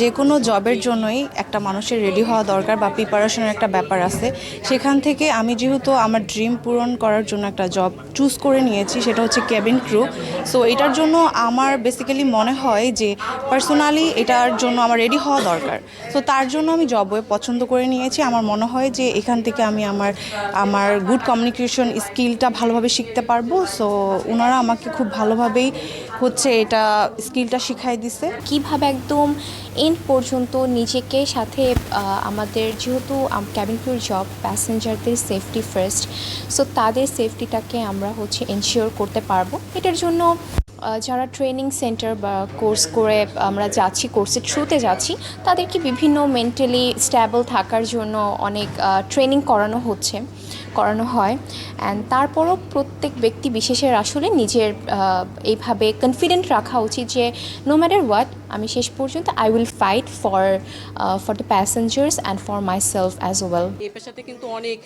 যে কোনো জবের জন্যই একটা মানুষের রেডি হওয়া দরকার বা প্রিপারেশনের একটা ব্যাপার আছে। সেখান থেকে আমি যেহেতু আমার ড্রিম পূরণ করার জন্য একটা জব চুজ করে নিয়েছি, সেটা হচ্ছে কেবিন ক্রু। সো এটার জন্য আমার বেসিক্যালি মনে হয় যে পার্সোনালি এটার জন্য আমার রেডি হওয়া দরকার। সো তার জন্য আমি জব ওয়েব পছন্দ করে নিয়েছি। আমার মনে হয় যে এখান থেকে আমি আমার আমার গুড কমিউনিকেশন স্কিলটা ভালোভাবে শিখতে পারবো। সো ওনারা আমাকে খুব ভালোভাবেই হচ্ছে এটা স্কিলটা শিখাই দিছে। কিভাবে একদম এন্ড পর্যন্ত নিজেকে সাথে আমাদের যেহেতু ক্যাবিন ক্রুর জব প্যাসেঞ্জারদের সেফটি ফার্স্ট, সো তাদের সেফটিটাকে আমরা হচ্ছে এনশিওর করতে পারবো। এটার জন্য যারা ট্রেনিং সেন্টার বা কোর্স করে আমরা যাচ্ছি, কোর্সের থ্রুতে যাচ্ছি, তাদেরকে বিভিন্ন মেন্টালি স্ট্যাবল থাকার জন্য অনেক ট্রেনিং করানো হয়। অ্যান্ড তারপরও প্রত্যেক ব্যক্তি বিশেষের আসলে নিজের এইভাবে কনফিডেন্ট রাখা উচিত যে নো ম্যাটার হোয়াট, আমি শেষ পর্যন্ত I will fight for the passengers and for my self as well. এই পেশাতে কিন্তু অনেক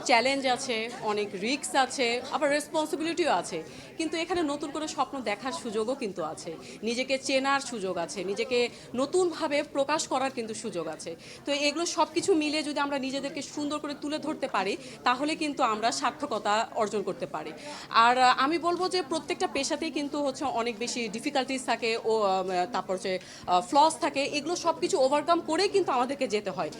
চ্যালেঞ্জ আছে, অনেক রিস্ক আছে, আবার রেসপন্সিবিলিটিও আছে। কিন্তু এখানে নতুন করে স্বপ্ন দেখার সুযোগও কিন্তু আছে, নিজেকে চেনার সুযোগ আছে, নিজেকে নতুনভাবে প্রকাশ করার কিন্তু সুযোগ আছে। তো এগুলো সব কিছু মিলে যদি আমরা নিজেদেরকে সুন্দর করে তুলে ধরতে পারি, তাহলে কিন্তু আমরা সার্থকতা অর্জন করতে পারি। আর আমি বলবো যে প্রত্যেকটা পেশাতেই কিন্তু হচ্ছে অনেক বেশি ডিফিকাল্টিস থাকে, ও তারপর হচ্ছে ফ্লস থাকে। এগুলো সব কিছু ওভারকাম করেই কিন্তু আমাদেরকে যেতে হয়।